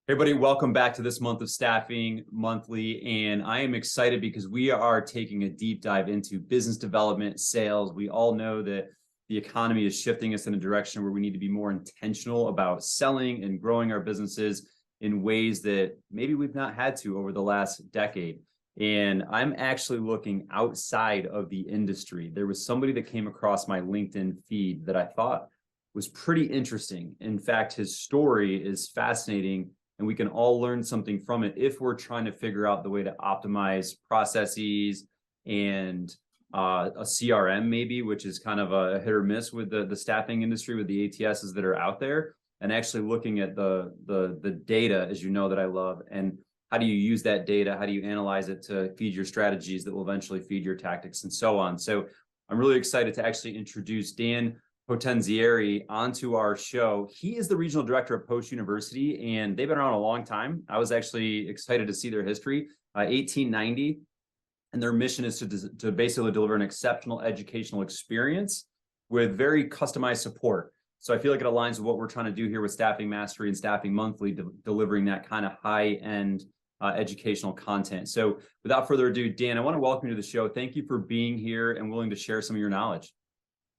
Hey, everybody, welcome back to this month of Staffing Monthly. And I am excited because we are taking a deep dive into business development, sales. We all know that the economy is shifting us in a direction where we need to be more intentional about selling and growing our businesses in ways that maybe we've not had to over the last decade. And I'm actually looking outside of the industry. There was somebody that came across my LinkedIn feed that I thought was pretty interesting. In fact, his story is fascinating, and we can all learn something from it if we're trying to figure out the way to optimize processes and a CRM maybe, which is kind of a hit or miss with the staffing industry, with the ATSs that are out there, and actually looking at the data, as you know, that I love, and how do you use that data? How do you analyze it to feed your strategies that will eventually feed your tactics and so on? So I'm really excited to actually introduce Dan Potenzieri onto our show. He is the regional director of Post University, and they've been around a long time. I was actually excited to see their history, 1890, and their mission is to basically deliver an exceptional educational experience with very customized support. So I feel like it aligns with what we're trying to do here with Staffing Mastery and Staffing Monthly, delivering that kind of high-end educational content. So without further ado, Dan, I want to welcome you to the show. Thank you for being here and willing to share some of your knowledge.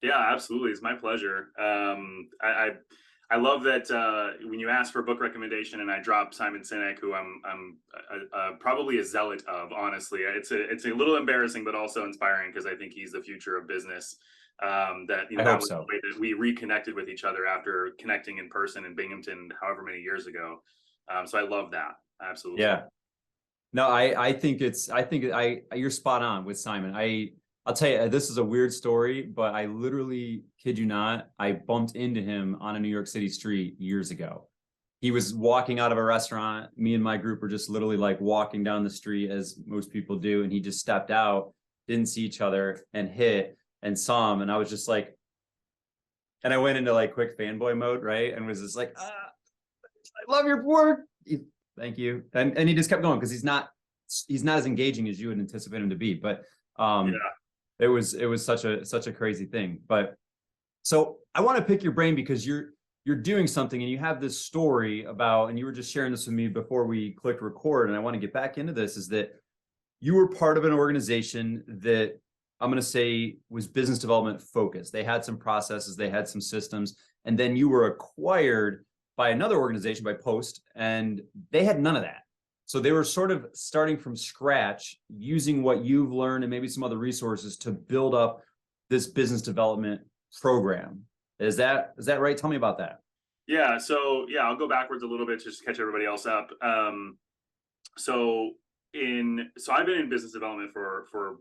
Yeah, absolutely. It's my pleasure. I love that when you ask for a book recommendation and I drop Simon Sinek, who I'm probably a zealot of, honestly. It's a little embarrassing, but also inspiring because I think he's the future of business. That I that hope was so. the way that we reconnected with each other after connecting in person in Binghamton, however many years ago. So I love that. Absolutely. Yeah. No, I think you're spot on with Simon. I'll tell you, this is a weird story, but I literally kid you not, I bumped into him on a New York City street years ago. He was walking out of a restaurant. Me and my group were just literally like walking down the street as most people do. And he just stepped out, didn't see each other, and hit and saw him. And I was just like, and I went into like quick fanboy mode, right? And was just like, I love your work. Thank you. And he just kept going because he's not as engaging as you would anticipate him to be. But Yeah. it was such a crazy thing. But so I want to pick your brain because you're doing something and you have this story about, and you were just sharing this with me before we clicked record, and I want to get back into this, is that you were part of an organization that I'm going to say was business development focused. They had some processes, they had some systems, and then you were acquired by another organization, by Post, and they had none of that. So they were sort of starting from scratch, using what you've learned and maybe some other resources to build up this business development program. Is that right? Tell me about that. Yeah. So yeah, I'll go backwards a little bit just to catch everybody else up. So I've been in business development for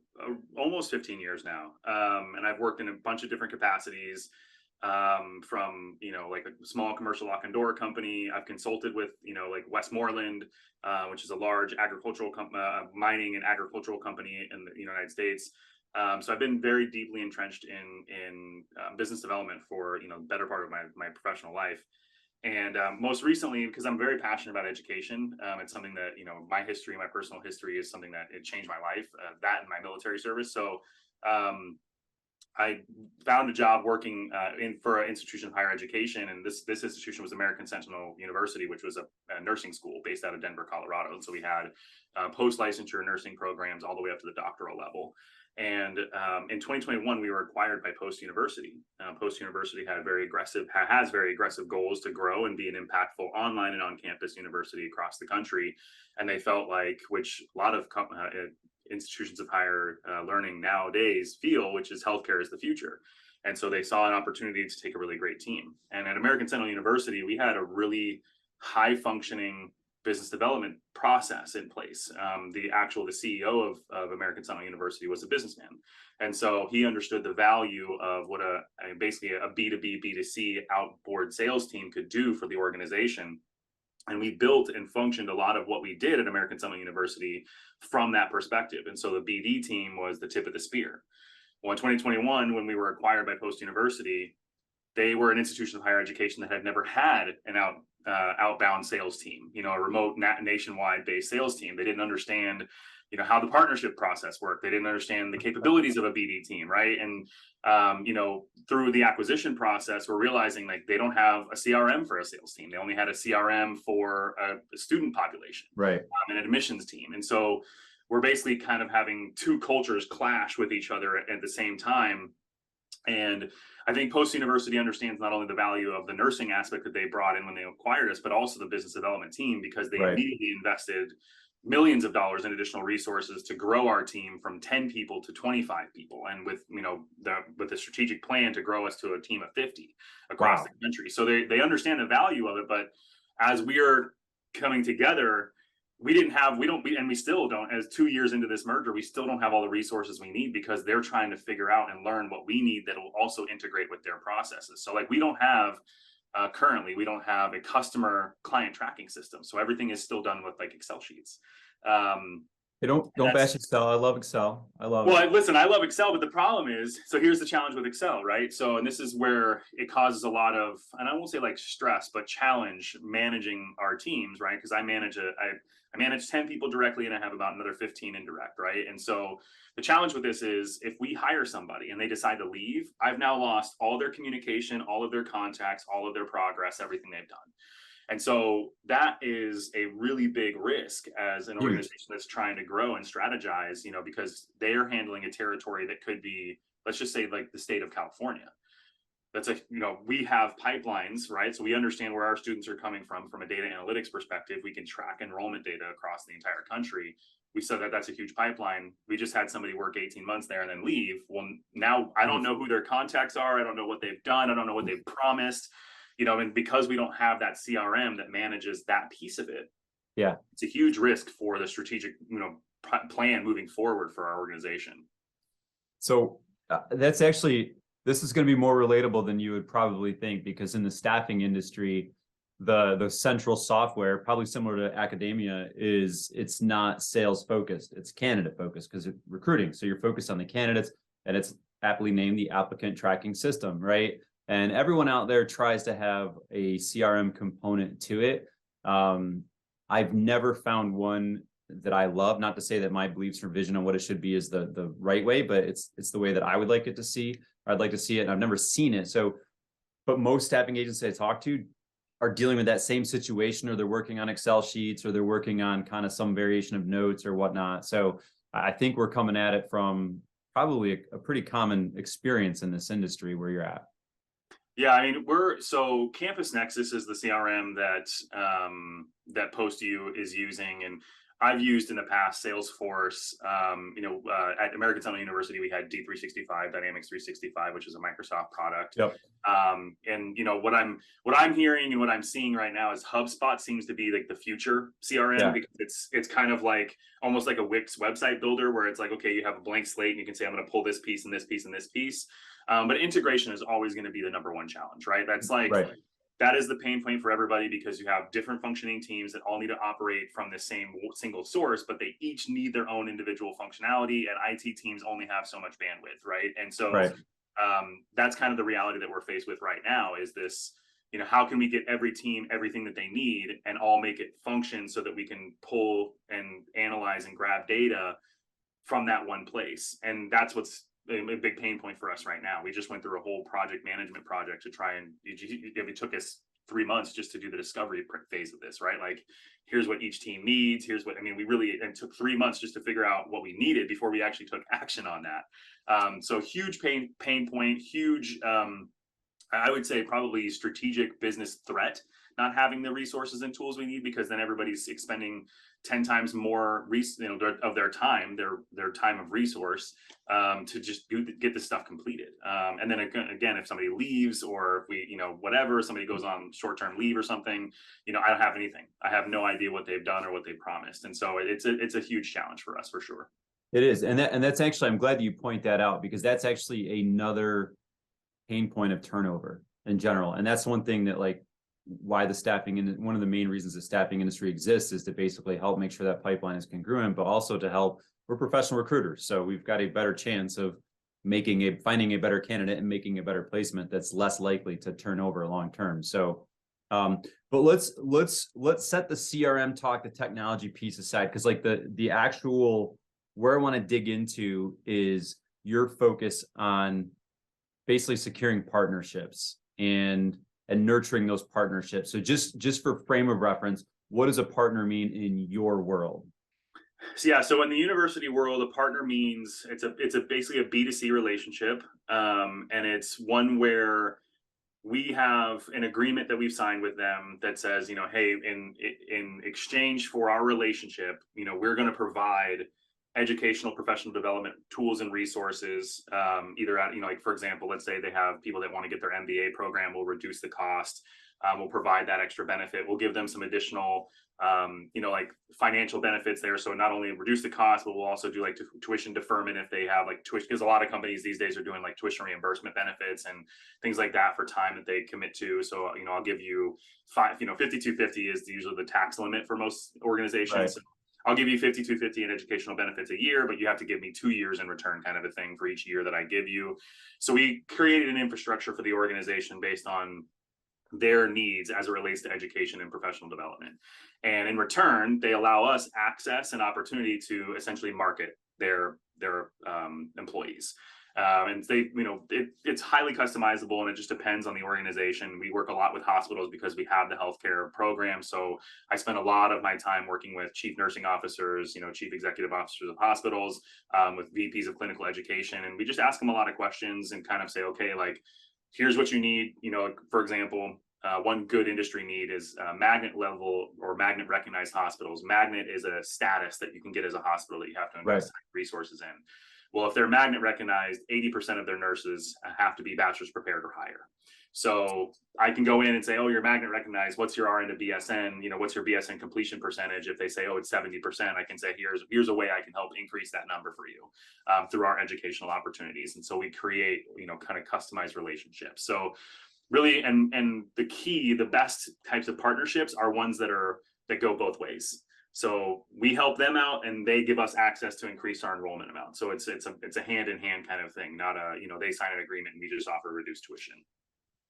almost 15 years now, and I've worked in a bunch of different capacities. From like a small commercial lock and door company. I've consulted with like Westmoreland, which is a large agricultural mining and agricultural company in the United States. So I've been very deeply entrenched in business development for the better part of my professional life. And most recently, because I'm very passionate about education, it's something that my history, my personal history, is something that it changed my life. That and my military service. So I found a job working for an institution of higher education, and this institution was American Sentinel University, which was a nursing school based out of Denver, Colorado. And so we had post-licensure nursing programs all the way up to the doctoral level. And in 2021, we were acquired by Post University. Post University has very aggressive goals to grow and be an impactful online and on-campus university across the country. And they felt like, which a lot of institutions of higher learning nowadays feel, which is healthcare is the future. And so they saw an opportunity to take a really great team. And at American Sentinel University, we had a really high functioning business development process in place. The CEO of American Sentinel University was a businessman. And so he understood the value of what basically a B2B, B2C outboard sales team could do for the organization. And we built and functioned a lot of what we did at American Sentinel University from that perspective. And so the BD team was the tip of the spear. Well, in 2021, when we were acquired by Post University, they were an institution of higher education that had never had an outbound sales team, a remote nationwide based sales team. They didn't understand how the partnership process worked. They didn't understand the capabilities of a BD team, right? And through the acquisition process, we're realizing like they don't have a CRM for a sales team. They only had a CRM for a student population, right? An admissions team. And so we're basically kind of having two cultures clash with each other at the same time. And I think Post University understands not only the value of the nursing aspect that they brought in when they acquired us, but also the business development team, because they Right. immediately invested millions of dollars in additional resources to grow our team from 10 people to 25 people, and with with a strategic plan to grow us to a team of 50 across the country. So they understand the value of it. But as we are coming together, we still don't, as 2 years into this merger, we still don't have all the resources we need, because they're trying to figure out and learn what we need that will also integrate with their processes. So like we don't have currently, we don't have a customer client tracking system. So everything is still done with like Excel sheets. Hey, don't bash Excel. I love Excel. I love it. Listen, I love Excel, but the problem is, so here's the challenge with Excel, right? So, and this is where it causes a lot of, and I won't say like stress, but challenge managing our teams, right? Because I manage 10 people directly, and I have about another 15 indirect, right? And so the challenge with this is, if we hire somebody and they decide to leave, I've now lost all their communication, all of their contacts, all of their progress, everything they've done. And so that is a really big risk as an organization that's trying to grow and strategize, because they're handling a territory that could be, let's just say, like the state of California. That's we have pipelines, right? So we understand where our students are coming from a data analytics perspective. We can track enrollment data across the entire country. We said that that's a huge pipeline. We just had somebody work 18 months there and then leave. Well, now I don't know who their contacts are. I don't know what they've done. I don't know what they've promised. And because we don't have that CRM that manages that piece of it, it's a huge risk for the strategic, plan moving forward for our organization. So that's actually, this is going to be more relatable than you would probably think, because in the staffing industry, the central software, probably similar to academia, it's not sales focused, it's candidate focused, because it's recruiting. So you're focused on the candidates, and it's aptly named the applicant tracking system, right? And everyone out there tries to have a CRM component to it. I've never found one that I love. Not to say that my beliefs or vision on what it should be is the right way, but it's the way that I would like it to see. Or I'd like to see it, and I've never seen it. So, but most staffing agents I talk to are dealing with that same situation, or they're working on Excel sheets, or they're working on kind of some variation of notes or whatnot. So I think we're coming at it from probably a pretty common experience in this industry where you're at. Yeah, I mean, so Campus Nexus is the CRM that PostU is using, and I've used in the past Salesforce. At American Central University, we had D365, Dynamics 365, which is a Microsoft product. Yep. And what I'm hearing and what I'm seeing right now is HubSpot seems to be like the future CRM, because it's kind of like almost like a Wix website builder, where it's like, okay, you have a blank slate and you can say, I'm going to pull this piece and this piece and this piece. But integration is always going to be the number one challenge, right? That's like, that is the pain point for everybody, because you have different functioning teams that all need to operate from the same single source, but they each need their own individual functionality, and IT teams only have so much bandwidth, right? And so that's kind of the reality that we're faced with right now, is this, how can we get every team everything that they need and all make it function so that we can pull and analyze and grab data from that one place? And that's what's a big pain point for us right now. We just went through a whole project management project to try and it took us 3 months just to do the discovery phase of this, right? Like, here's what each team needs. It took 3 months just to figure out what we needed before we actually took action on that. So huge pain point, huge, I would say probably strategic business threat, not having the resources and tools we need, because then everybody's expending 10 times more of their time, their time of resource, to just get this stuff completed. And then again, if somebody leaves, or if somebody goes on short-term leave or something, I don't have anything. I have no idea what they've done or what they promised. And so it's a huge challenge for us, for sure. It is. And that's actually, I'm glad that you point that out, because that's actually another pain point of turnover in general. And that's one thing that, like, why the staffing, and one of the main reasons the staffing industry exists, is to basically help make sure that pipeline is congruent, but also to help, we're professional recruiters. So we've got a better chance of finding a better candidate and making a better placement that's less likely to turn over long term. So, but let's set the CRM talk, the technology piece aside, because like the actual where I want to dig into is your focus on basically securing partnerships and nurturing those partnerships. So just for frame of reference, what does a partner mean in your world? So yeah, so in the university world, a partner means it's basically a B2C relationship, and it's one where we have an agreement that we've signed with them that says, hey, in exchange for our relationship, we're going to provide educational professional development tools and resources, either at, like, for example, let's say they have people that want to get their MBA program, we'll reduce the cost. We'll provide that extra benefit. We'll give them some additional, like financial benefits there. So not only reduce the cost, but we'll also do like tuition deferment if they have like tuition, because a lot of companies these days are doing like tuition reimbursement benefits and things like that for time that they commit to. So, I'll give you 5250 is usually the tax limit for most organizations. Right. So I'll give you 5250 in educational benefits a year, but you have to give me 2 years in return, kind of a thing for each year that I give you. So we created an infrastructure for the organization based on their needs as it relates to education and professional development. And in return, they allow us access and opportunity to essentially market their employees. And they, it's highly customizable, and it just depends on the organization. We work a lot with hospitals because we have the healthcare program. So I spend a lot of my time working with chief nursing officers, chief executive officers of hospitals, with VPs of clinical education. And we just ask them a lot of questions and kind of say, okay, like, here's what you need. For example, one good industry need is magnet level or magnet recognized hospitals. Magnet is a status that you can get as a hospital that you have to invest resources in. Well, if they're magnet recognized, 80% of their nurses have to be bachelor's prepared or higher. So I can go in and say, oh, you're magnet recognized. What's your RN to BSN? What's your BSN completion percentage? If they say, oh, it's 70%, I can say, here's a way I can help increase that number for you through our educational opportunities. And so we create, kind of customized relationships. So really, and the best types of partnerships are ones that go both ways. So we help them out and they give us access to increase our enrollment amount. So it's a hand in hand kind of thing, not they sign an agreement and we just offer reduced tuition.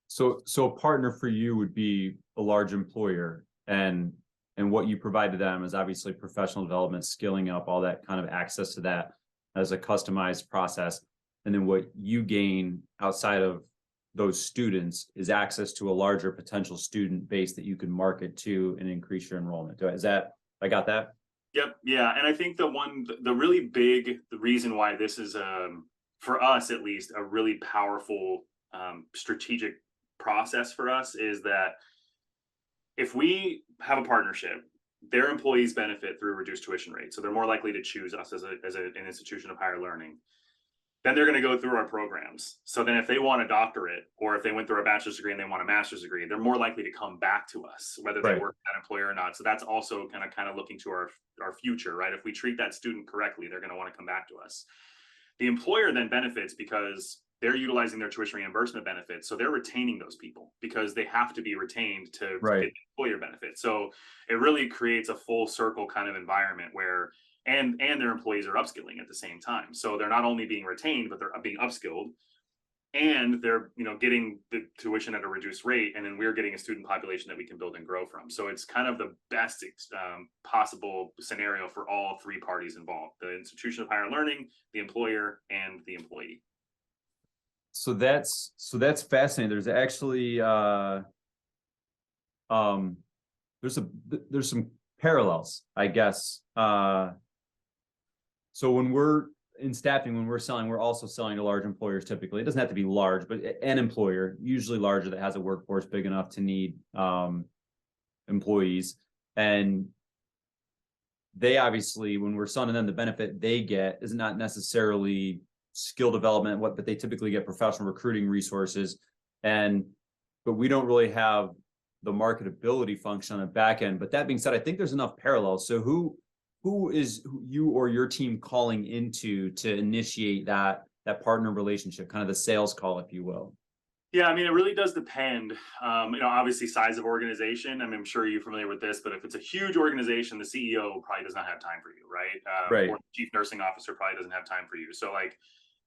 So a partner for you would be a large employer, and what you provide to them is obviously professional development, skilling up, all that kind of access to that as a customized process. And then what you gain outside of those students is access to a larger potential student base that you can market to and increase your enrollment. I got that? Yep. Yeah. And I think the reason why this is, for us at least, a really powerful strategic process for us is that if we have a partnership, their employees benefit through reduced tuition rates. So they're more likely to choose us as an institution of higher learning. Then they're going to go through our programs. So then if they want a doctorate, or if they went through a bachelor's degree and they want a master's degree, they're more likely to come back to us, whether they work at that employer or not. So that's also kind of looking to our future, right? If we treat that student correctly, they're going to want to come back to us. The employer then benefits because they're utilizing their tuition reimbursement benefits. So they're retaining those people because they have to be retained to get employer benefits. So it really creates a full circle kind of environment where and their employees are upskilling at the same time. So they're not only being retained, but they're being upskilled, and they're getting the tuition at a reduced rate, and then we're getting a student population that we can build and grow from. So it's kind of the best possible scenario for all three parties involved: the institution of higher learning, the employer, and the employee. So that's fascinating. There's actually there's some parallels, I guess. So when we're in staffing, when we're selling, we're also selling to large employers typically. It doesn't have to be large, but an employer, usually larger, that has a workforce big enough to need employees. And they obviously, when we're selling them, the benefit they get is not necessarily skill development, but they typically get professional recruiting resources. But we don't really have the marketability function on the back end. But that being said, I think there's enough parallels. So who is you or your team calling into to initiate that partner relationship, kind of the sales call, if you will? Yeah, I mean, it really does depend. Obviously, size of organization. I mean, I'm sure you're familiar with this, but if it's a huge organization, the CEO probably does not have time for you, right? Or the chief nursing officer probably doesn't have time for you. So, like,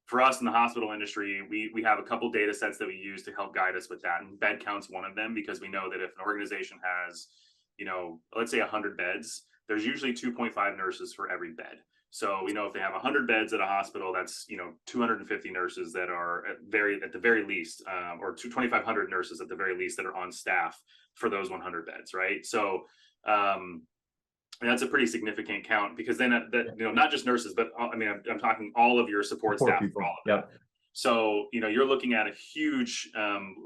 for us in the hospital industry, we have a couple data sets that we use to help guide us with that, and bed count's one of them, because we know that if an organization has, let's say 100 beds, there's usually 2.5 nurses for every bed. So we know if they have 100 beds at a hospital, that's 250 nurses that are at the very least, or 2,500 nurses at the very least that are on staff for those 100 beds, right? So and that's a pretty significant count, because then not just nurses, but I mean, I'm talking all of your support staff for all of that. So, you're looking at a huge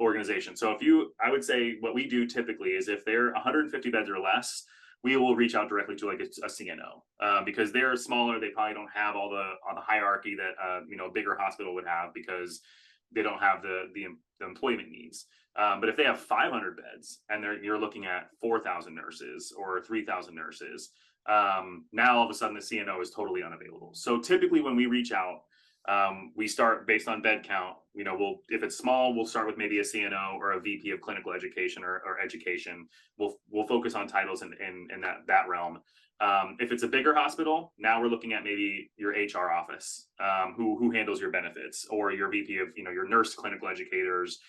organization. So I would say what we do typically is if they're 150 beds or less, we will reach out directly to like a CNO, because they're smaller. They probably don't have all the hierarchy that a bigger hospital would have, because they don't have the employment needs. But if they have 500 beds and you're looking at 4,000 nurses or 3,000 nurses, now all of a sudden the CNO is totally unavailable. So typically when we reach out, we start based on bed count. If it's small, we'll start with maybe a CNO or a VP of clinical education or education. We'll focus on titles in that realm. If it's a bigger hospital, now we're looking at maybe your HR office, who handles your benefits, or your VP of your nurse clinical educators,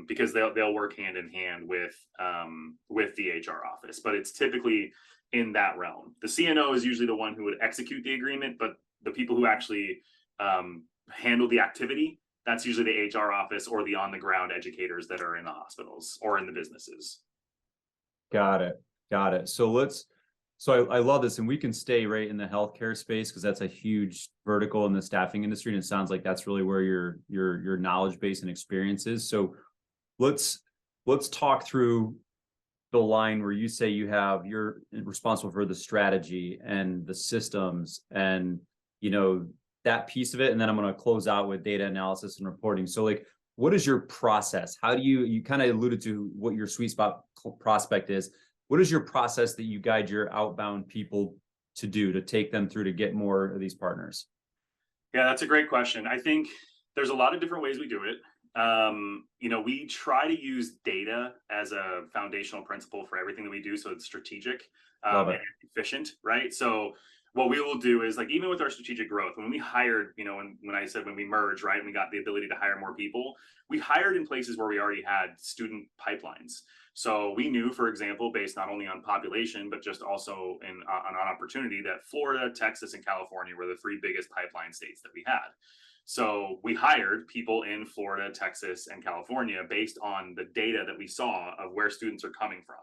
because they'll work hand in hand with the HR office. But it's typically in that realm. The CNO is usually the one who would execute the agreement, but the people who actually handle the activity, that's usually the HR office or the on-the-ground educators that are in the hospitals or in the businesses. Got it. So I love this, and we can stay right in the healthcare space because that's a huge vertical in the staffing industry, and it sounds like that's really where your knowledge base and experience is. So let's talk through the line where you say you're responsible for the strategy and the systems and that piece of it, and then I'm going to close out with data analysis and reporting. So like, what is your process? How do you kind of alluded to what your sweet spot prospect is. What is your process that you guide your outbound people to do to take them through to get more of these partners? Yeah, that's a great question. I think there's a lot of different ways we do it. We try to use data as a foundational principle for everything that we do, so it's strategic and efficient, right? So what we will do is, like, even with our strategic growth, when we hired, when I said when we merged, right, and we got the ability to hire more people, we hired in places where we already had student pipelines. So we knew, for example, based not only on population, but just also on opportunity, that Florida, Texas, and California were the three biggest pipeline states that we had. So we hired people in Florida, Texas, and California based on the data that we saw of where students are coming from.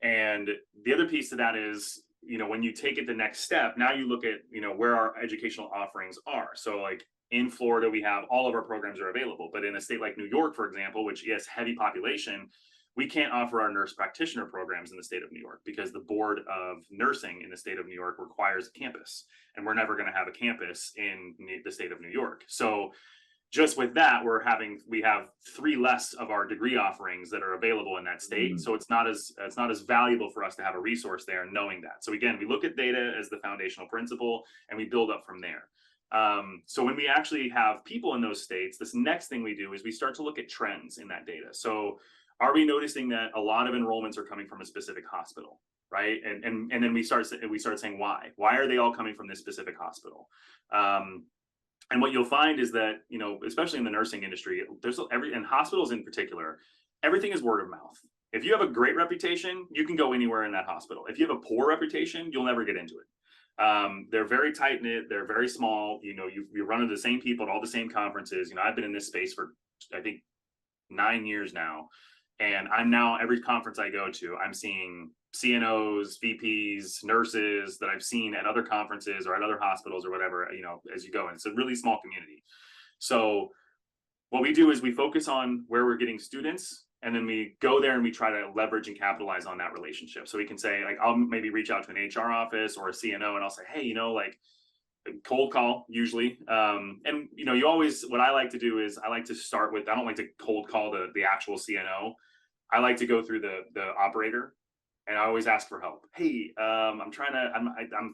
And the other piece to that is, when you take it the next step, now you look at, where our educational offerings are. So like in Florida, we have all of our programs are available, but in a state like New York, for example, which has heavy population, we can't offer our nurse practitioner programs in the state of New York because the board of nursing in the state of New York requires a campus, and we're never going to have a campus in the state of New York. So just with that, we have 3 less of our degree offerings that are available in that state. So it's not as valuable for us to have a resource there, knowing that. So again, we look at data as the foundational principle, and we build up from there. So when we actually have people in those states, this next thing we do is we start to look at trends in that data. So are we noticing that a lot of enrollments are coming from a specific hospital, right? And then we start saying why? Why are they all coming from this specific hospital? And what you'll find is that, especially in the nursing industry, and hospitals in particular, everything is word of mouth. If you have a great reputation, you can go anywhere in that hospital. If you have a poor reputation, you'll never get into it. They're very tight knit. They're very small. You run into the same people at all the same conferences. I've been in this space for, I think, 9 years now. And I'm now, every conference I go to, I'm seeing CNOs, VPs, nurses that I've seen at other conferences or at other hospitals or whatever, as you go. And it's a really small community. So what we do is we focus on where we're getting students, and then we go there and we try to leverage and capitalize on that relationship. So we can say, like, I'll maybe reach out to an HR office or a CNO, and I'll say, hey, like, cold call usually. And you always, what I like to do is I like to start with, I don't like to cold call the actual CNO. I like to go through the operator, and I always ask for help. Hey, I'm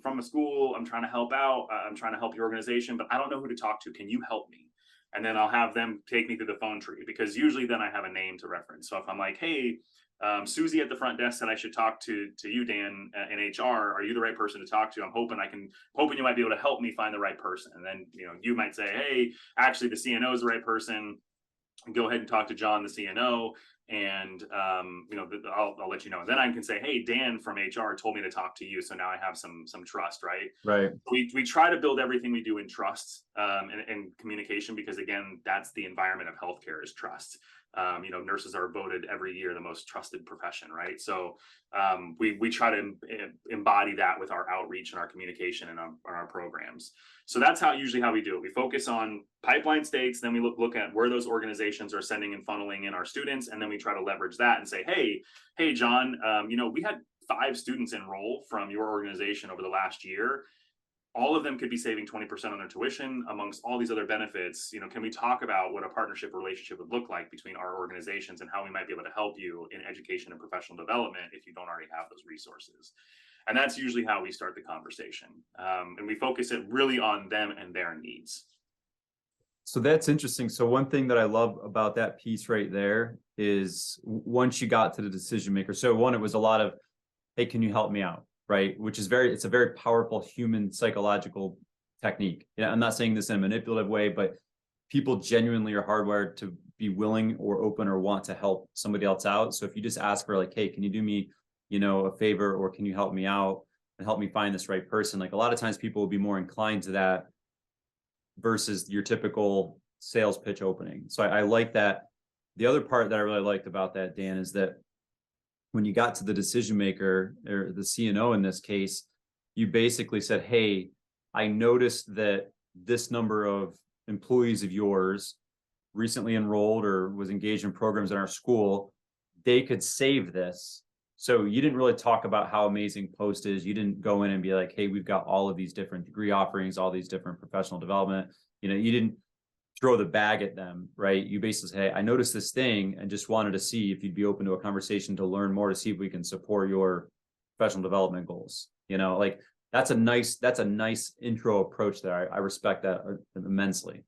from a school. I'm trying to help out. I'm trying to help your organization, but I don't know who to talk to. Can you help me? And then I'll have them take me through the phone tree, because usually then I have a name to reference. So if I'm like, hey, Susie at the front desk said I should talk to you, Dan, in HR. Are you the right person to talk to? I'm hoping you might be able to help me find the right person. And then, you might say, hey, actually the CNO is the right person. Go ahead and talk to John, the CNO. and I'll let you know. And then I can say, hey, Dan from HR told me to talk to you, so now I have some trust, right? Right. We try to build everything we do in trust, and communication, because again, that's the environment of healthcare, is trust. Nurses are voted every year the most trusted profession, right? So we try to embody that with our outreach and our communication and our programs. So that's usually how we do it. We focus on pipeline states, then we look at where those organizations are sending and funneling in our students, and then we try to leverage that and say, hey, John, we had 5 students enroll from your organization over the last year. All of them could be saving 20% on their tuition amongst all these other benefits. Can we talk about what a partnership relationship would look like between our organizations and how we might be able to help you in education and professional development if you don't already have those resources? And that's usually how we start the conversation. And we focus it really on them and their needs. So that's interesting. So one thing that I love about that piece right there is once you got to the decision maker. So one, it was a lot of, hey, can you help me out? Right. Which is it's a very powerful human psychological technique. I'm not saying this in a manipulative way, but people genuinely are hardwired to be willing or open or want to help somebody else out. So if you just ask for like, hey, can you do me, a favor, or can you help me out and help me find this right person? Like a lot of times people will be more inclined to that versus your typical sales pitch opening. So I like that. The other part that I really liked about that, Dan, is that when you got to the decision maker, or the CNO in this case, you basically said, hey, I noticed that this number of employees of yours recently enrolled or was engaged in programs in our school. They could save this. So you didn't really talk about how amazing Post is. You didn't go in and be like, hey, we've got all of these different degree offerings, all these different professional development. You didn't throw the bag at them, right? You basically say, hey, I noticed this thing and just wanted to see if you'd be open to a conversation to learn more, to see if we can support your professional development goals. Like that's a nice intro approach there. I respect that immensely.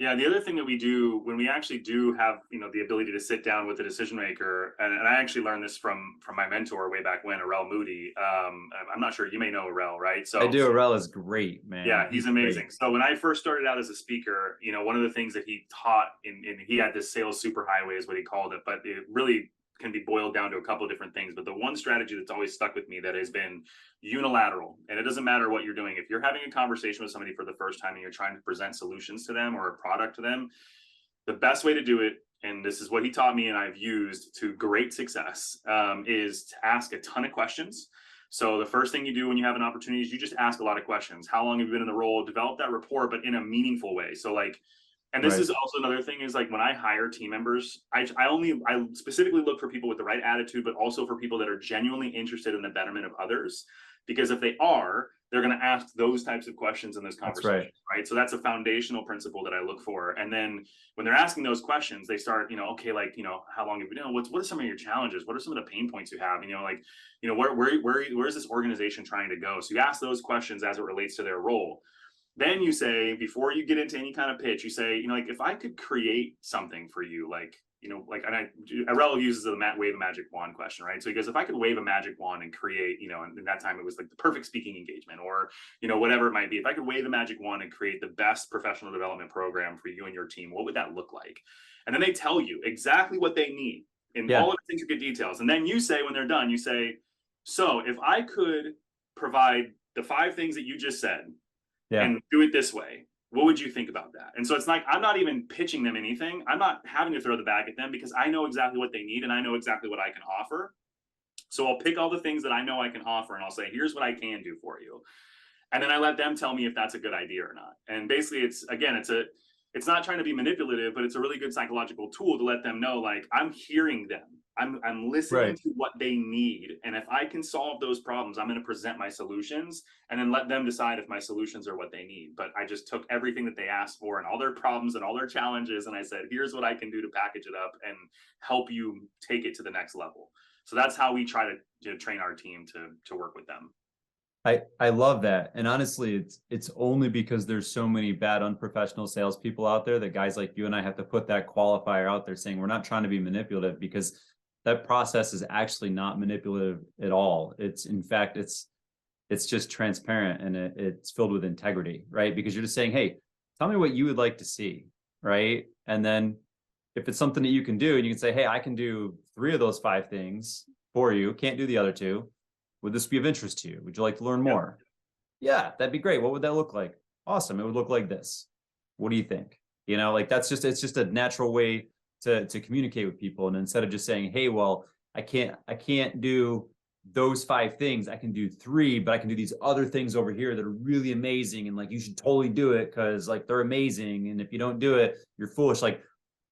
Yeah, the other thing that we do when we actually do have, the ability to sit down with a decision maker, and I actually learned this from my mentor way back when, Arel Moody. I'm not sure, you may know Arel, right? So I do. Arel is great, man. Yeah, he's amazing. Great. So when I first started out as a speaker, one of the things that he taught he had this sales superhighway is what he called it, but it really can be boiled down to a couple of different things. But the one strategy that's always stuck with me that has been unilateral, and it doesn't matter what you're doing. If you're having a conversation with somebody for the first time and you're trying to present solutions to them or a product to them, the best way to do it, and this is what he taught me and I've used to great success, is to ask a ton of questions. So the first thing you do when you have an opportunity is you just ask a lot of questions. How long have you been in the role? Develop that rapport, but in a meaningful way. So and this is also another thing, is when I hire team members, I specifically look for people with the right attitude, but also for people that are genuinely interested in the betterment of others. Because if they are, they're going to ask those types of questions in those conversations, right? So that's a foundational principle that I look for. And then when they're asking those questions, they start, okay, how long have you been? What are some of your challenges? What are some of the pain points you have? Where is this organization trying to go? So you ask those questions as it relates to their role. Then you say, before you get into any kind of pitch, you say, if I could create something for you, and Arel uses the wave a magic wand question, right? So he goes, if I could wave a magic wand and create, and in that time it was the perfect speaking engagement, or, whatever it might be. If I could wave a magic wand and create the best professional development program for you and your team, what would that look like? And then they tell you exactly what they need in all of its intricate details. And then you say, when they're done, you say, so if I could provide the 5 things that you just said, and do it this way, what would you think about that? And so it's I'm not even pitching them anything. I'm not having to throw the bag at them, because I know exactly what they need and I know exactly what I can offer. So I'll pick all the things that I know I can offer and I'll say, here's what I can do for you. And then I let them tell me if that's a good idea or not. And basically it's not trying to be manipulative, but it's a really good psychological tool to let them know, I'm hearing them. I'm listening to what they need. And if I can solve those problems, I'm going to present my solutions and then let them decide if my solutions are what they need. But I just took everything that they asked for and all their problems and all their challenges, and I said, here's what I can do to package it up and help you take it to the next level. So that's how we try to train our team to work with them. I love that. And honestly, it's only because there's so many bad, unprofessional salespeople out there that guys like you and I have to put that qualifier out there saying we're not trying to be manipulative, because that process is actually not manipulative at all. It's, in fact, it's just transparent, and it's filled with integrity, right? Because you're just saying, hey, tell me what you would like to see, right? And then if it's something that you can do and you can say, hey, I can do 3 of those 5 things for you, can't do the other 2. Would this be of interest to you? Would you like to learn more? Yeah, that'd be great. What would that look like? Awesome. It would look like this. What do you think? You know, like it's just a natural way to communicate with people. And instead of just saying, hey, well, I can't do those 5 things. I can do 3, but I can do these other things over here that are really amazing. And like, you should totally do it because like they're amazing. And if you don't do it, you're foolish. Like,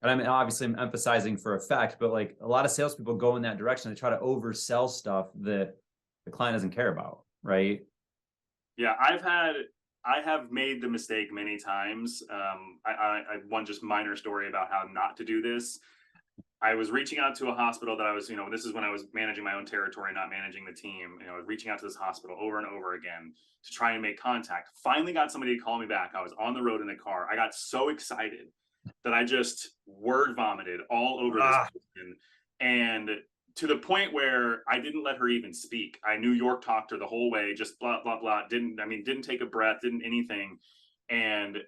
and I mean, obviously I'm emphasizing for effect, but like a lot of salespeople go in that direction. They try to oversell stuff that the client doesn't care about. Right. Yeah, I have made the mistake many times. I one just minor story about how not to do this. I was reaching out to a hospital that I was, this is when I was managing my own territory, not managing the team. I was reaching out to this hospital over and over again to try and make contact. Finally got somebody to call me back. I was on the road in the car. I got so excited that I just word vomited all over this person. And to the point where I didn't let her even speak. I New York talked her the whole way, just blah, blah, blah. Didn't take a breath, didn't anything. And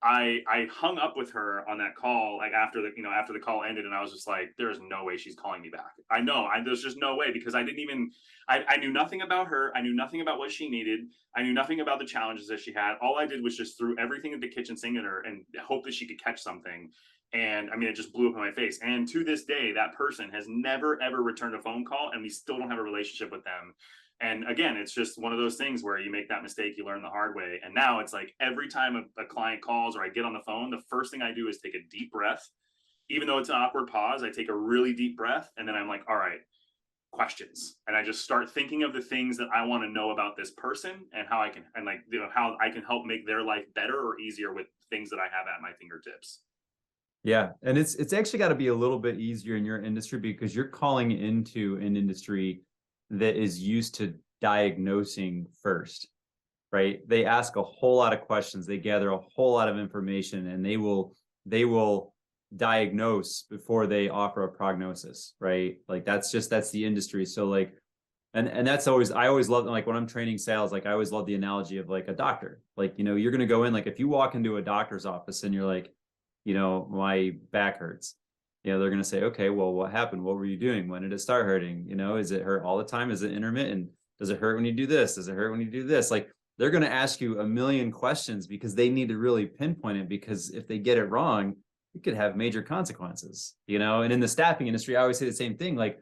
I hung up with her on that call, like after the call ended, and I was just like, there's no way she's calling me back. There's just no way, because I knew nothing about her. I knew nothing about what she needed. I knew nothing about the challenges that she had. All I did was just threw everything at the kitchen sink at her and hope that she could catch something. And I mean, it just blew up in my face. And to this day, that person has never, ever returned a phone call, and we still don't have a relationship with them. And again, it's just one of those things where you make that mistake, you learn the hard way. And now it's like every time a client calls or I get on the phone, the first thing I do is take a deep breath. Even though it's an awkward pause, I take a really deep breath. And then I'm like, all right, questions. And I just start thinking of the things that I want to know about this person and how I can, and like, how I can help make their life better or easier with things that I have at my fingertips. Yeah. And it's actually got to be a little bit easier in your industry because you're calling into an industry that is used to diagnosing first, right? They ask a whole lot of questions, they gather a whole lot of information, and they will diagnose before they offer a prognosis, right? Like that's the industry. So like, and that's always, I always love, like when I'm training sales, like I always love the analogy of like a doctor. Like, you're going to go in, like if you walk into a doctor's office and you're like, my back hurts, they're going to say, okay, well, what happened? What were you doing? When did it start hurting? Is it hurt all the time? Is it intermittent? Does it hurt when you do this? Does it hurt when you do this? Like they're going to ask you a million questions because they need to really pinpoint it, because if they get it wrong, it could have major consequences, and in the staffing industry, I always say the same thing. Like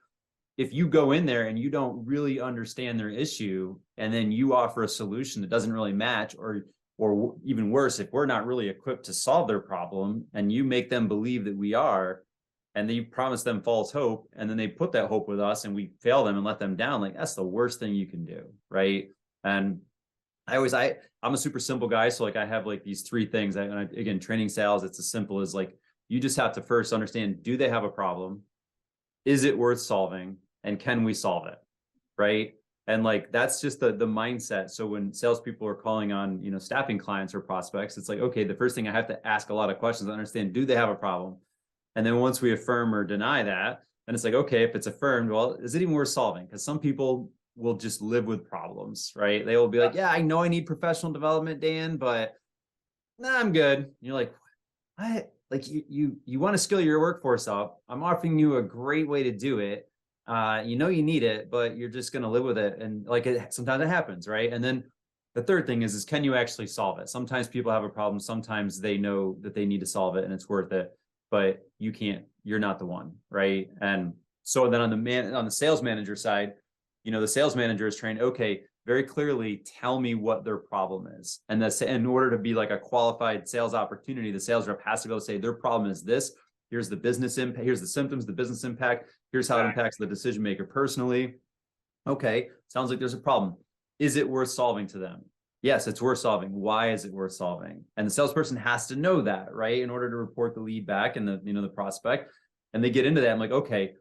if you go in there and you don't really understand their issue, and then you offer a solution that doesn't really match, or even worse, if we're not really equipped to solve their problem, and you make them believe that we are, and then you promise them false hope, and then they put that hope with us and we fail them and let them down, like that's the worst thing you can do, right? And I'm a super simple guy, so like I have like these 3 things. Again, training sales, it's as simple as like, you just have to first understand, do they have a problem? Is it worth solving? And can we solve it? Right? And like that's just the mindset. So when salespeople are calling on staffing clients or prospects, it's like, okay, the first thing I have to ask a lot of questions to understand, do they have a problem? And then once we affirm or deny that, then it's like, okay, if it's affirmed, well, is it even worth solving? Because some people will just live with problems, right? They will be like, yeah, I know I need professional development, Dan, but nah, I'm good. And you're like, what? Like you want to skill your workforce up. I'm offering you a great way to do it. You need it, but you're just going to live with it. And like sometimes it happens, right? And then the third thing is can you actually solve it? Sometimes people have a problem. Sometimes they know that they need to solve it and it's worth it, but you can't, you're not the one, right? And so then on the sales manager side, the sales manager is trained, okay, very clearly tell me what their problem is. And that's in order to be like a qualified sales opportunity, the sales rep has to go say their problem is this. Here's the business impact. Here's the symptoms, the business impact. Here's how it impacts the decision maker personally. Okay, sounds like there's a problem. Is it worth solving to them? Yes, it's worth solving. Why is it worth solving? And the salesperson has to know that, right? In order to report the lead back and the prospect. And they get into that. I'm like, okay,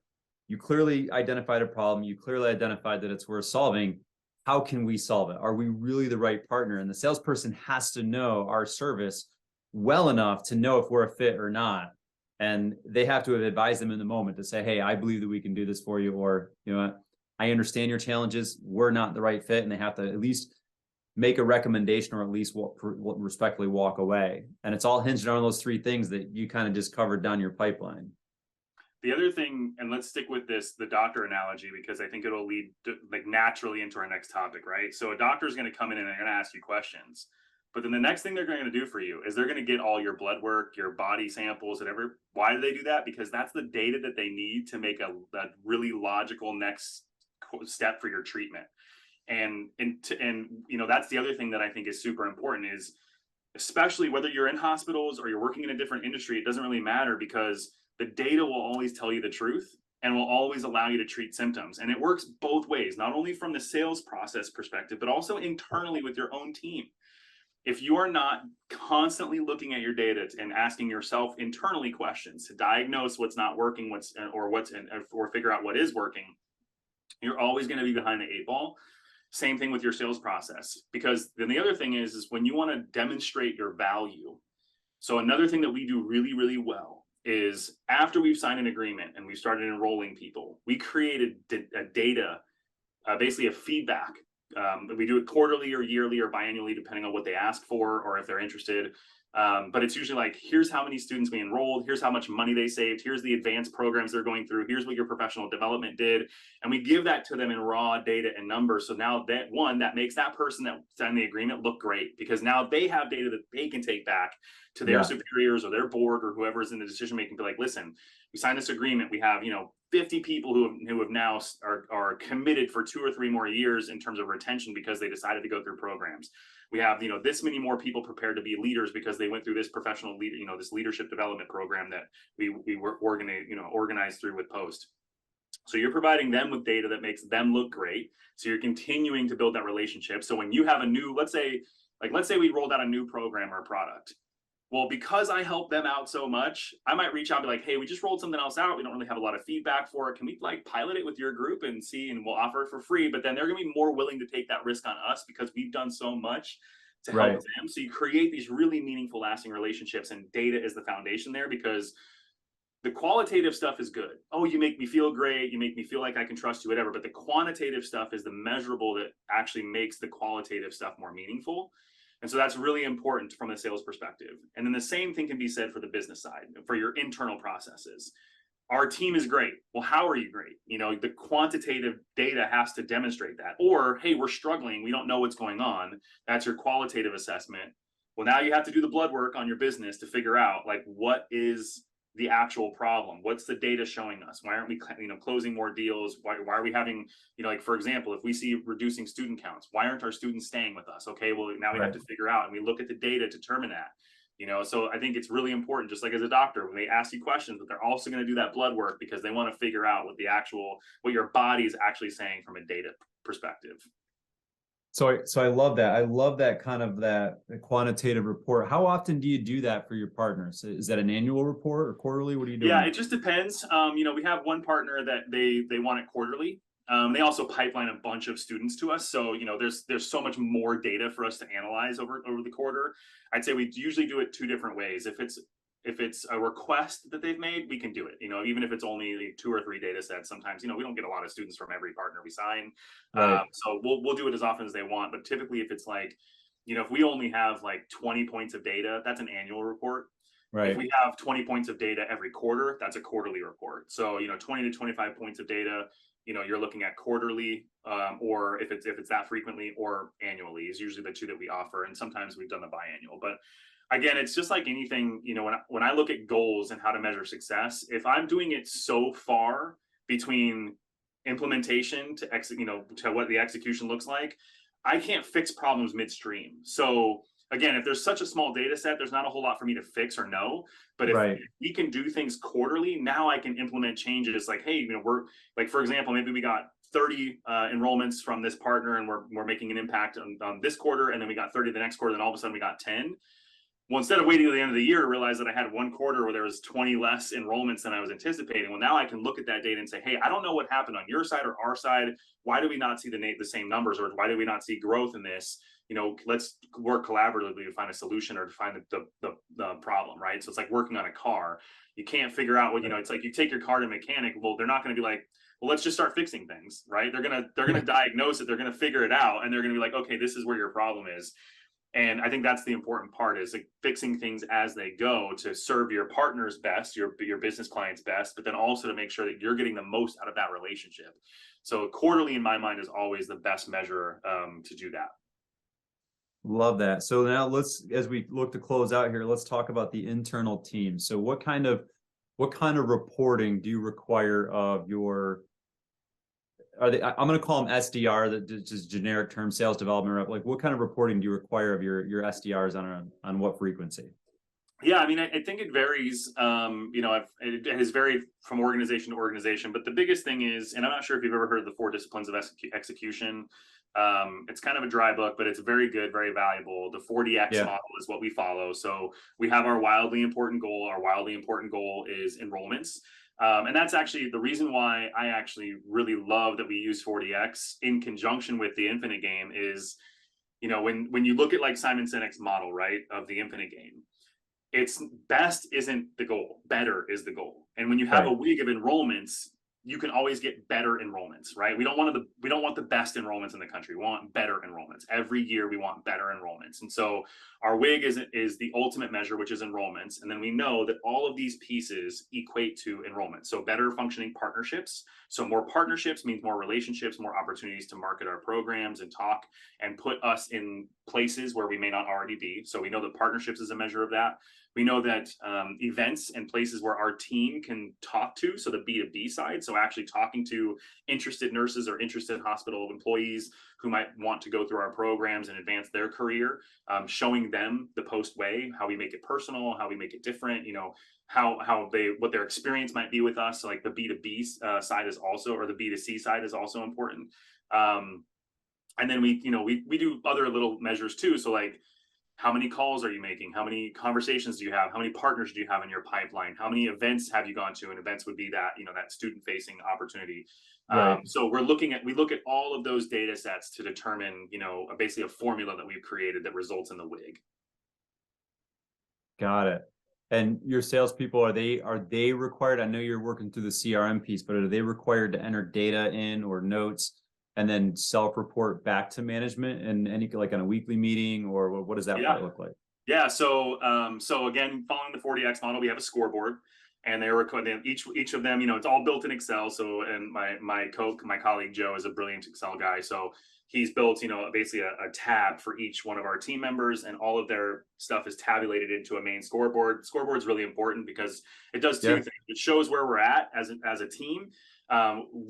you clearly identified a problem. You clearly identified that it's worth solving. How can we solve it? Are we really the right partner? And the salesperson has to know our service well enough to know if we're a fit or not. And they have to advise them in the moment to say, hey, I believe that we can do this for you. Or, I understand your challenges. We're not the right fit. And they have to at least make a recommendation, or at least respectfully walk away. And it's all hinged on those 3 things that you kind of just covered down your pipeline. The other thing, and let's stick with this, the doctor analogy, because I think it'll lead to, like, naturally into our next topic, right? So a doctor is going to come in and they're going to ask you questions. But then the next thing they're going to do for you is they're going to get all your blood work, your body samples, whatever. Why do they do that? Because that's the data that they need to make a really logical next step for your treatment. And that's the other thing that I think is super important is, especially whether you're in hospitals or you're working in a different industry, it doesn't really matter, because the data will always tell you the truth and will always allow you to treat symptoms. And it works both ways, not only from the sales process perspective, but also internally with your own team. If you are not constantly looking at your data and asking yourself internally questions to diagnose what's not working, or figure out what is working, you're always going to be behind the 8 ball. Same thing with your sales process, because then the other thing is when you want to demonstrate your value. So another thing that we do really, really well is after we've signed an agreement and we started enrolling people, we created a data, basically a feedback. We do it quarterly or yearly or biannually, depending on what they ask for or if they're interested. But it's usually like, here's how many students we enrolled, here's how much money they saved, here's the advanced programs they're going through, here's what your professional development did. And we give that to them in raw data and numbers. So now that makes that person that signed the agreement look great, because now they have data that they can take back to their superiors or their board or whoever's in the decision making, be like, listen, we signed this agreement, we have 50 people who have now are committed for 2 or 3 more years in terms of retention because they decided to go through programs. We have this many more people prepared to be leaders because they went through this professional leader, this leadership development program that we were organized through with Post. So you're providing them with data that makes them look great. So you're continuing to build that relationship. So when you have a new, let's say we rolled out a new program or a product. Well, because I help them out so much, I might reach out and be like, hey, we just rolled something else out. We don't really have a lot of feedback for it. Can we pilot it with your group and see, and we'll offer it for free. But then they're going to be more willing to take that risk on us because we've done so much to help them. So you create these really meaningful, lasting relationships, and data is the foundation there, because the qualitative stuff is good. Oh, you make me feel great. You make me feel like I can trust you, whatever. But the quantitative stuff is the measurable that actually makes the qualitative stuff more meaningful. And so that's really important from a sales perspective. And then the same thing can be said for the business side, for your internal processes. Our team is great. Well, how are you great? The quantitative data has to demonstrate that. Or, hey, we're struggling. We don't know what's going on. That's your qualitative assessment. Well, now you have to do the blood work on your business to figure out what is the actual problem. What's the data showing us? Why aren't we closing more deals? Why are we having, for example, if we see reducing student counts, why aren't our students staying with us? Okay, well, now we have to figure out, and we look at the data to determine that. So I think it's really important, just like as a doctor, when they ask you questions, but they're also going to do that blood work because they want to figure out what your body is actually saying from a data perspective. So I love that. I love that kind of that quantitative report. How often do you do that for your partners? Is that an annual report or quarterly? What are you doing? Yeah, it just depends. We have one partner that they want it quarterly. They also pipeline a bunch of students to us. So, there's so much more data for us to analyze over the quarter. I'd say we usually do it 2 different ways. If it's a request that they've made, we can do it. Even if it's only 2 or 3 data sets, sometimes, we don't get a lot of students from every partner we sign. So we'll do it as often as they want. But typically if it's if we only have 20 points of data, that's an annual report. Right. If we have 20 points of data every quarter, that's a quarterly report. So, 20 to 25 points of data, you're looking at quarterly, or if it's that frequently, or annually is usually the 2 that we offer. And sometimes we've done the biannual. But again, it's just like anything, when I look at goals and how to measure success, if I'm doing it so far between implementation to to what the execution looks like, I can't fix problems midstream. So again, if there's such a small data set, there's not a whole lot for me to fix or know. But if we can do things quarterly, now I can implement changes like, hey, we're for example, maybe we got 30 enrollments from this partner and we're making an impact on this quarter, and then we got 30 the next quarter, then all of a sudden we got 10. Well, instead of waiting to the end of the year to realize that I had one quarter where there was 20 less enrollments than I was anticipating, well, now I can look at that data and say, hey, I don't know what happened on your side or our side. Why do we not see the same numbers, or why do we not see growth in this? Let's work collaboratively to find a solution or to find the problem, right? So it's like working on a car. You can't figure out what, it's like you take your car to a mechanic. Well, they're not going to be like, well, let's just start fixing things, right? They're going to diagnose it. They're going to figure it out. And they're going to be like, okay, this is where your problem is. And I think that's the important part, is like fixing things as they go to serve your partners best, your business clients best, but then also to make sure that you're getting the most out of that relationship. So quarterly in my mind is always the best measure to do that. Love that. So now as we look to close out here, let's talk about the internal team. So what kind of reporting do you require of your, I'm going to call them SDR, that just generic term, sales development rep. Like, what kind of reporting do you require of your SDRs on what frequency? Yeah, I mean, I think it varies. It has varied from organization to organization, but the biggest thing is, and I'm not sure if you've ever heard of the 4 disciplines of execution. It's kind of a dry book, but it's very good, very valuable. The 40X model is what we follow. So we have our wildly important goal. Our wildly important goal is enrollments. And that's actually the reason why I actually really love that we use 40X in conjunction with the infinite game is, when you look at like Simon Sinek's model, right, of the infinite game, it's best isn't the goal, better is the goal. And when you have a week of enrollments, you can always get better enrollments, right? We don't want the best enrollments in the country. We want better enrollments. Every year we want better enrollments. And so our WIG is the ultimate measure, which is enrollments. And then we know that all of these pieces equate to enrollment. So better functioning partnerships. So more partnerships means more relationships, more opportunities to market our programs and talk and put us in places where we may not already be. So we know that partnerships is a measure of that. We know that events and places where our team can talk to, so the B2B side, so actually talking to interested nurses or interested hospital employees who might want to go through our programs and advance their career, showing them the post way, how we make it personal, how we make it different, what their experience might be with us. So like the B2B side is also, or the B2C side is also important. And then we do other little measures too. So like, how many calls are you making? How many conversations do you have? How many partners do you have in your pipeline? How many events have you gone to? And events would be that, that student facing opportunity. Right. So we look at all of those data sets to determine, basically a formula that we've created that results in the WIG. Got it. And your salespeople, are they required? I know you're working through the CRM piece, but are they required to enter data in or notes and then self-report back to management and any, like on a weekly meeting, or what does that look like? Yeah. So again, following the 40X model, we have a scoreboard, and each of them, it's all built in Excel. So, and my colleague Joe is a brilliant Excel guy. So he's built, basically a tab for each one of our team members, and all of their stuff is tabulated into a main scoreboard. Scoreboard is really important because it does two things. It shows where we're at as a team,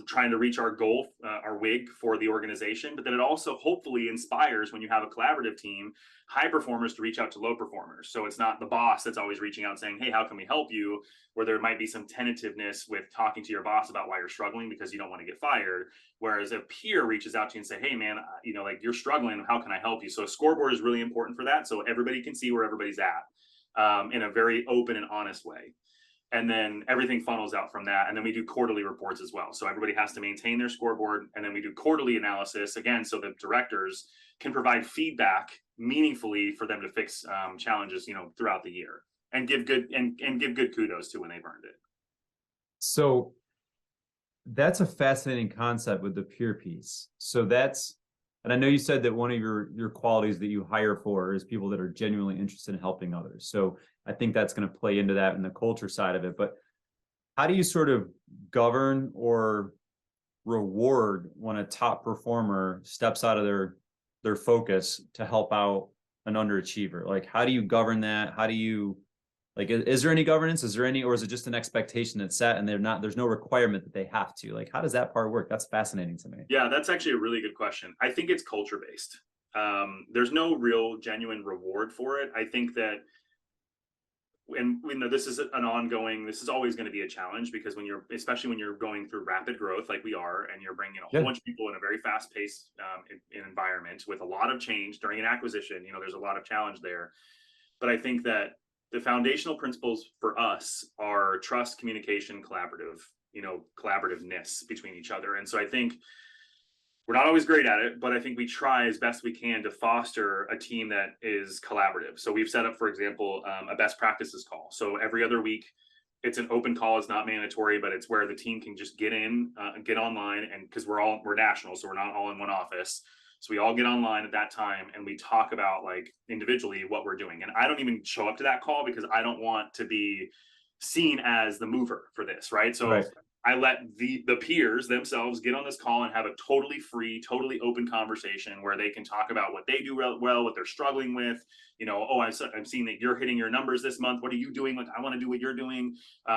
trying to reach our goal, our WIG for the organization, but then it also hopefully inspires, when you have a collaborative team, high performers to reach out to low performers. So it's not the boss that's always reaching out saying, hey, how can we help you? Where there might be some tentativeness with talking to your boss about why you're struggling because you don't want to get fired. Whereas a peer reaches out to you and say, hey man, like you're struggling, how can I help you? So a scoreboard is really important for that. So everybody can see where everybody's at, in a very open and honest way. And then everything funnels out from that. And then we do quarterly reports as well. So everybody has to maintain their scoreboard. And then we do quarterly analysis again, so that directors can provide feedback meaningfully for them to fix challenges, throughout the year, and give good kudos to when they've earned it. So that's a fascinating concept with the peer piece. So and I know you said that one of your qualities that you hire for is people that are genuinely interested in helping others. So I think that's going to play into that in the culture side of it. But how do you sort of govern or reward when a top performer steps out of their focus to help out an underachiever? Like, how do you govern that? How do you, like, is there any governance? Is there any, or is it just an expectation that's set and there's no requirement that they have to? Like, how does that part work? That's fascinating to me. Yeah, that's actually a really good question. I think it's culture based. There's no real genuine reward for it. I think that, and this is this is always going to be a challenge, because especially when you're going through rapid growth like we are, and you're bringing a whole bunch of people in a very fast paced environment with a lot of change during an acquisition, there's a lot of challenge there. But I think that the foundational principles for us are trust, communication, collaborativeness between each other. And so I think we're not always great at it, but I think we try as best we can to foster a team that is collaborative. So we've set up, for example, a best practices call. So every other week, it's an open call. It's not mandatory, but it's where the team can just get online, and because we're national, so we're not all in one office. So we all get online at that time and we talk about like individually what we're doing. And I don't even show up to that call because I don't want to be seen as the mover for this, right? So Right. I let the peers themselves get on this call and have a totally free, totally open conversation where they can talk about what they do well, what they're struggling with. You know, oh, I'm seeing that you're hitting your numbers this month. What are you doing? Like, I want to do what you're doing.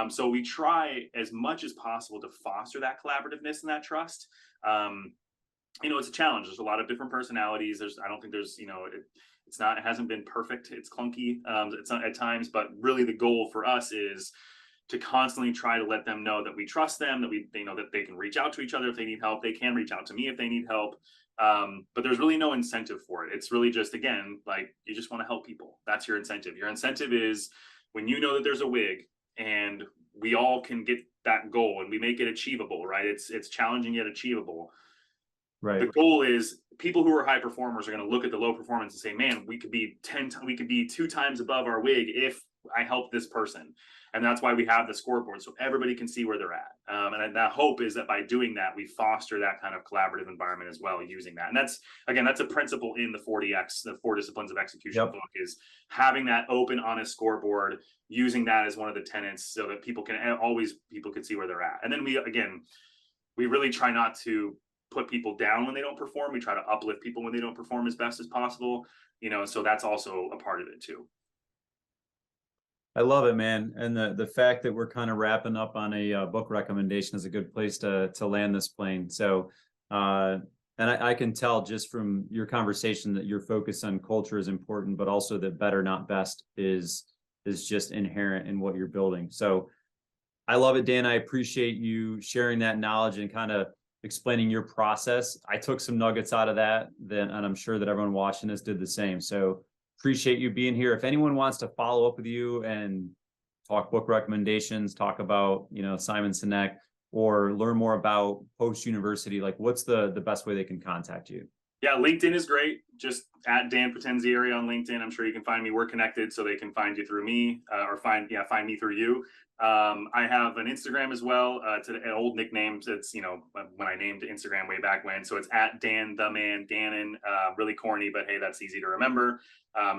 So we try as much as possible to foster that collaborativeness and that trust. You know, it's a challenge. There's a lot of different personalities. I don't think there's, you know, it hasn't been perfect. It's clunky. It's not at times, but really the goal for us is to constantly try to let them know that we trust them, that they know that they can reach out to each other if they need help. They can reach out to me if they need help. But there's really no incentive for it. It's really just, again, like you just want to help people. That's your incentive. Your incentive is when you know that there's a wig and we all can get that goal and we make it achievable, right? It's challenging yet achievable. Right. The goal is people who are high performers are going to look at the low performance and say, man, we could be 2 times above our wig if I help this person. And that's why we have the scoreboard so everybody can see where they're at. And that hope is that by doing that, we foster that kind of collaborative environment as well using that. And that's a principle in the 40X, the 4 disciplines of execution book, is having that open, honest scoreboard, using that as one of the tenets so that people can see where they're at. And then we really try not to put people down when they don't perform. We try to uplift people when they don't perform as best as possible, you know, so that's also a part of it too. I love it, man. And the fact that we're kind of wrapping up on a book recommendation is a good place to land this plane. So, and I can tell just from your conversation that your focus on culture is important, but also that better, not best is just inherent in what you're building. So I love it, Dan. I appreciate you sharing that knowledge and kind of explaining your process. I took some nuggets out of that, and I'm sure that everyone watching this did the same. So appreciate you being here. If anyone wants to follow up with you and talk book recommendations, talk about, you know, Simon Sinek, or learn more about Post University, like what's the best way they can contact you? Yeah, LinkedIn is great. Just at Dan Potenzieri on LinkedIn. I'm sure you can find me. We're connected, so they can find you through me, or find me through you. I have an Instagram as well. It's an old nickname. It's, you know, when I named Instagram way back when. So it's at Dan the Man Gannon. Really corny, but hey, that's easy to remember.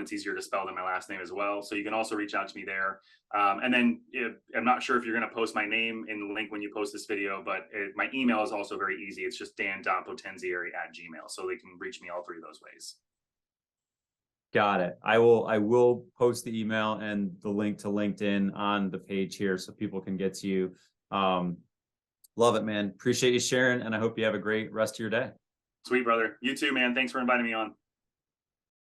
It's easier to spell than my last name as well. So you can also reach out to me there. And then I'm not sure if you're going to post my name in the link when you post this video, but my email is also very easy. It's just dan.potenzieri@gmail. So they can reach me all 3 of those ways. Got it. I will post the email and the link to LinkedIn on the page here so people can get to you. Love it, man. Appreciate you sharing, and I hope you have a great rest of your day. Sweet, brother. You too, man. Thanks for inviting me on.